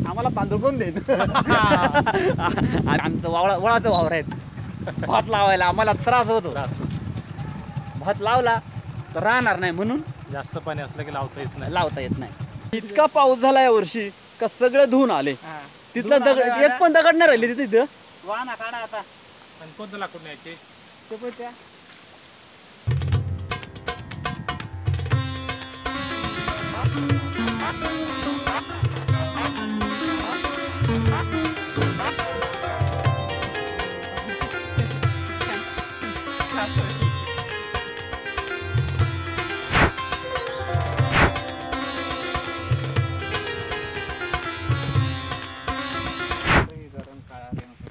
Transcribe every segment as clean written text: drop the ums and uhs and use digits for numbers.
आम्हाला तांदूळ कोण देईन? आमचं वळाचं वावर आहेत, भात लावायला आम्हाला त्रास होतो. भात लावला तर राहणार नाही, म्हणून जास्त पाणी असलं की लावता येत नाही. इतका पाऊस झाला या वर्षी का सगळे धुवून आले. तिथला दगड एक पण दगड नाही राहिले तिथं. वाहना काढा आता. आणि कोणतं लाकूड न्यायचे? ते पण त्या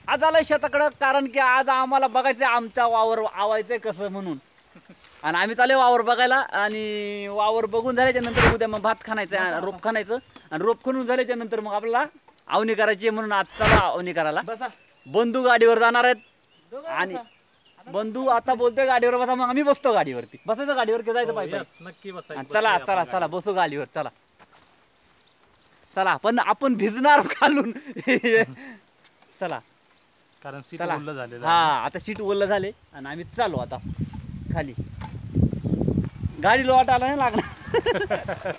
आज आलंय शेताकडं, कारण की आज आम्हाला बघायचंय आमचा वावर आवायचंय कसं म्हणून. आणि आम्ही चालू वावर बघायला, आणि वावर बघून झाल्याच्या नंतर उद्या मग भात खाणायचं, रोप खाणायचं, आणि रोप खणून झाल्याच्या नंतर मग आपल्याला आवणी करायची. म्हणून आज चालू आवणी करायला. बंधू गाडीवर जाणार आहेत, आणि बंधू आता बोलतोय गाडीवर बसा, मग आम्ही बसतो गाडीवरती. बसायचं गाडीवर की जायचं पाहिजे? नक्की बसायचं. चला चला चला बसू गाडीवर, चला चला. पण आपण भिजणार खालून. चला, कारण सीट ओलं झालेलं. हा, आता सीट ओलं झाले आणि आम्ही चालू आता खाली. गाडी लोटायला नाही लागणार.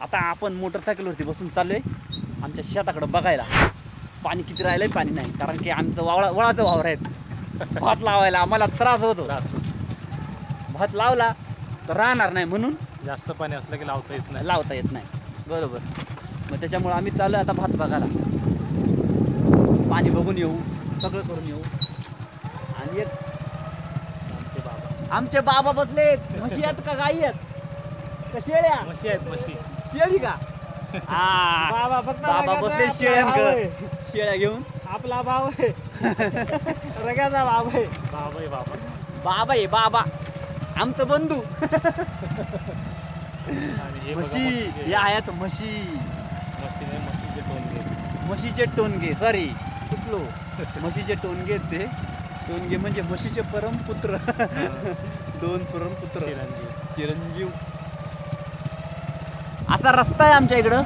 आता आपण मोटरसायकलवरती बसून चाललोय आमच्या शेताकडे बघायला. पाणी किती राहिलंय, पाणी नाही, कारण की आमचं वळाचं वावर आहेत, भात लावायला आम्हाला त्रास होतो. भात लावला तर राहणार नाही, म्हणून जास्त पाणी असलं की लावता येत नाही. बरोबर. मग त्याच्यामुळे आम्ही चाललोय आता भात बघायला. पाणी बघून येऊ, सगळं करून येऊ. आणि एक आमचे बाबा बसलेत. म्हशी आहेत का गाई आहेत का शेळ्या? म्हशी आहेत. म्हशी शेळी का? बाबा फक्त बाबा बसले शेळ्या घेऊन. आपला भाव आहे. रगाचा भाव आहे. बाबा आहे बाबा, आमचं बंधू. म्हशी या आहेत. म्हशीचे टोनगे, सॉरी चुकलो. म्हशीचे टोनगे ते टोनगे म्हणजे म्हशीचे परमपुत्र. 2 परमपुत्र चिरंजीव. असा रस्ता आहे आमच्या इकडं.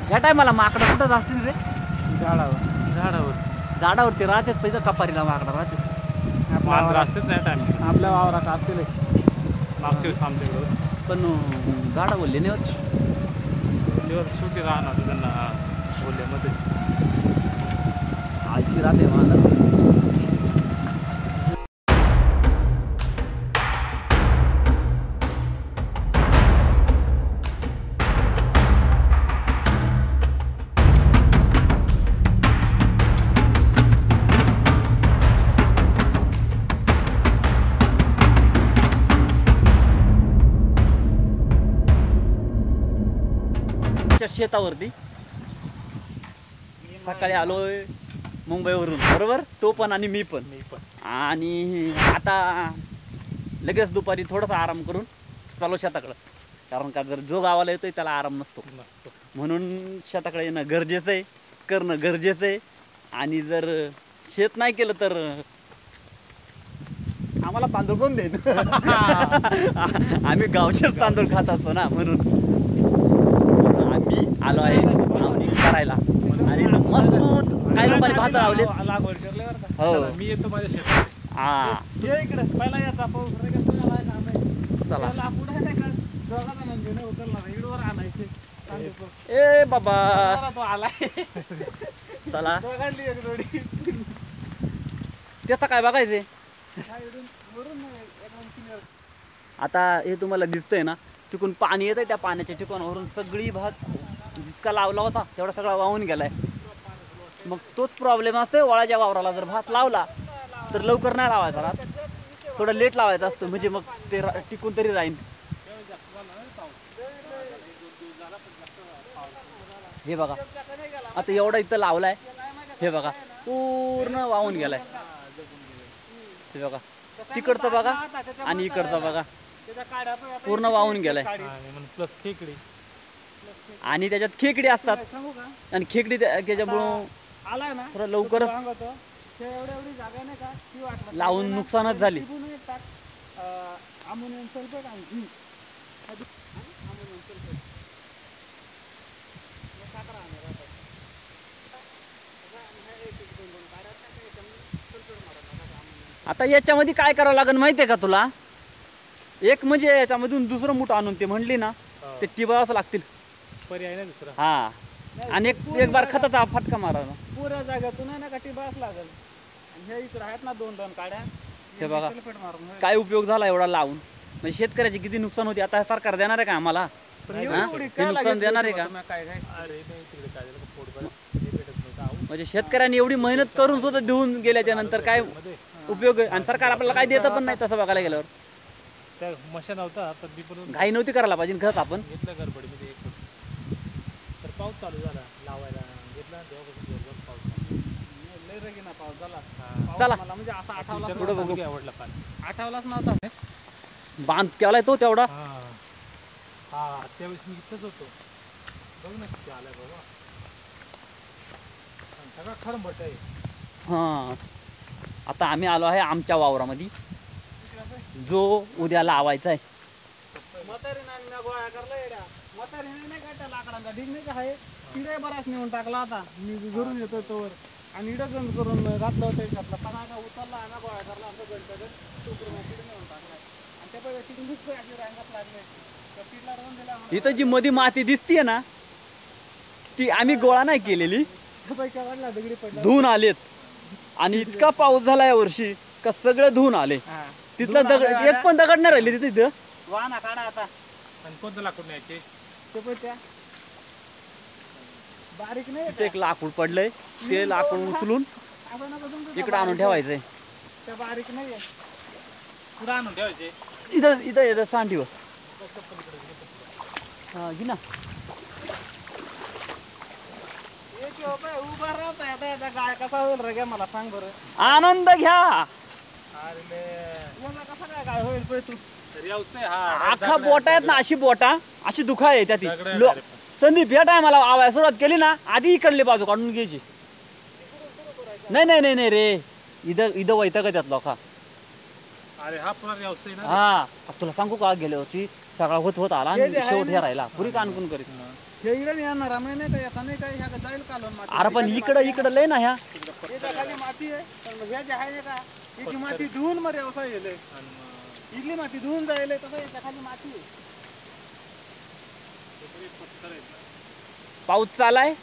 ह्या टायमाला माकडं कुठंच असतील रे? झाडावरती राहतात. पहिलं कपारीला माकडं राहतात. आपल्या वावरात असतील. मागच्या वेळेस आमच्याकडं पण गाडा बोलले नाही होत. सुटी राहणार त्यांना बोलल्यामध्ये आळशी राहते मला. शेतावरती सकाळी आलोय मुंबईवरून, बरोबर. तो पण आणि मी पण. आणि आता लगेच दुपारी थोडासा आराम करून चालू शेताकडं, कारण का जर जो गावाला येतोय त्याला आराम नसतो. म्हणून शेताकडे येणं गरजेचं आहे, करणं गरजेचं आहे. आणि जर शेत नाही केलं तर आम्हाला तांदूळ कोण देईन? आम्ही गावचेच तांदूळ खात असतो ना, म्हणून आम्ही आलो आहे आवणी करायला. आणि मजबूत काही लोकांनी भात लावले. हो, मी येतो माझ्या शेतात. इकडे पहिला याचा चला. आणायचे. ए बाबा चला. त्याचा काय बघायचे. आता हे तुम्हाला दिसतंय ना, तिकडून पाणी येत आहे. त्या पाण्याच्या ठिकाणावरून सगळी भात जितका लावला होता तेवढा सगळा वाहून गेलाय. मग तोच प्रॉब्लेम असतोय वळाच्या वावराला. जर भात लावला तर लवकर नाही लावायचा राहत, थोडं लेट लावायचा असतो, म्हणजे मग ते टिकून तरी राहील. हे बघा आता एवढा इथं लावलाय, हे बघा पूर्ण वाहून गेलाय. हे बघा तिकडचं बघा आणि इकडचं बघा. त्याच्या काड्या पण आता पूर्ण वाहून गेलाय काडी. आणि म्हणून प्लस खेकडी आणि त्याच्यात खेकडी असतात सांगू का आणि खेकडी त्याच्यामुळं आलाय ना थोडं लवकरच सांगतो ते एवढी जागा नाही का ती वाटलं लावून नुकसानच झाली. अमोनियम सल्फेट आणि झिंक अमोनियम सल्फेट आता याच्यामध्ये काय करावं लागेल माहितीये का तुला एक म्हणजे याच्यामधून दुसरं मूठ आणून ते म्हणली ना ते टिबावच लागतील पर्याय नाही दुसरा. हा आणि एक बार खताचा फटका मारा पुऱ्या जागेतून आहे ना का टिबास लागेल आणि हे इकडे आहेत ना 2 काड्या हे बघा सल्फेट मारून होईल. काय उपयोग झाला एवढा लावून म्हणजे शेतकऱ्याची किती नुकसान होते आता हे सरकार देणार आहे का आम्हाला पण हा? एवढी हे काय नुकसान लागेल देणार आहे का तुम्हाला काय काय अरे नाही तिकडे काय झालं का पोटभर हे भेटत नव्हतं आऊ. म्हणजे शेतकऱ्यांनी एवढी मेहनत करून सुद्धा देऊन गेल्याच्या नंतर काय उपयोग आहे आणि सरकार आपल्याला काय देतं पण नाही तसं बघायला गेल्यावर त्या मशा नव्हता तर मी पण घाई नव्हती करायला पाहिजे खत आपण घेतलं गडबडीमध्ये एक तर पाऊस चालू झाला लावायला घेतला तेव्हापासून जोरदार पाऊस चालू. लय रगीना पाऊस झाला हा. चला मला म्हणजे असा आठवलाच पुढं बघू. किती आवडला पाणी. आठवलाच नव्हता बांध केलाय तो तेवढा हा हा त्यावेळेस मी इथंच होतो बघ ना किती आलाय बाबा आणि सगळा खरंबट आहे. हा आता आम्ही आलो आहे आमच्या वावरामध्ये जो उद्या लावायचा आहे म्हातारीने मी गोळा करला येड्या म्हातारीने नाही का त्या लाकडांचा ढीग नाही का आहे तिथे बराच नेऊन टाकला आता मी घरून येतो तोवर आणि इडं गंज करून घातलं होतं घातलं पण का उचलला आणि गोळा करला आमचं गणपती टोकरून तिथे नेऊन टाकलाय आणि त्या पहिले तिथे दुसरं अशी रांगात लागले तर तिथला राहून दिला इथं जी मध्ये माती दिसतीये ना ती आम्ही गोळा नाही केलेली पैका वाढला दगडी पडला धुवून आलेत आणि इतका पाऊस झाला या वर्षी का सगळे धुवून आले तिथला दगड एक पण दगड नाही राहिले तिथं वाहना काढा आता आणि कोणतं लाकूड न्यायचे ते पण त्या बारीक नाही तिथे एक लाकूड पडलंय ते लाकूड उचलून असं नका तुमचं इकडे आणून ठेवायचंय त्या बारीक नाही पुढं आणून ठेवायचे इथं इथं येतं सांठीवर हा घे ना उभा राहता आता याचा गाय कसा होईल रे गे मला सांग बरं आनंद घ्या अरे याचा कसा काय गाय होईल पै तू व्यवसाय हा अख्खा बोटा आहेत ना अशी बोटा अशी दुखा आहे त्या ती दगडं आहे direct. संदीप या टायमाला आवाय सुरुवात केली ना आधी इकडली बाजू काढून घ्यायची नाही नाही नाही नाही रे इथं इथं वैताग त्यात लोका अरे हा पुरा व्यवसाय ना हा तुला सांगू का गेल्या वर्षी सगळा होत होत आला आणि शेवट हे राहिला पुरी कानकून करीत हे इकडे येणार आम्ही नाही का याचा नाही काय ह्या जाईल कालून माती अरे पण इकडं लय ना ह्या याच्या खाली माती आहे पण मग ह्या जे आहे का याची माती धुवून मग व्यवसाय येईल आणि मग इथली माती धुवून जाईल तसं याच्या खाली माती आहे ते सगळे पत्थर आहेत ना. पाऊस चालाय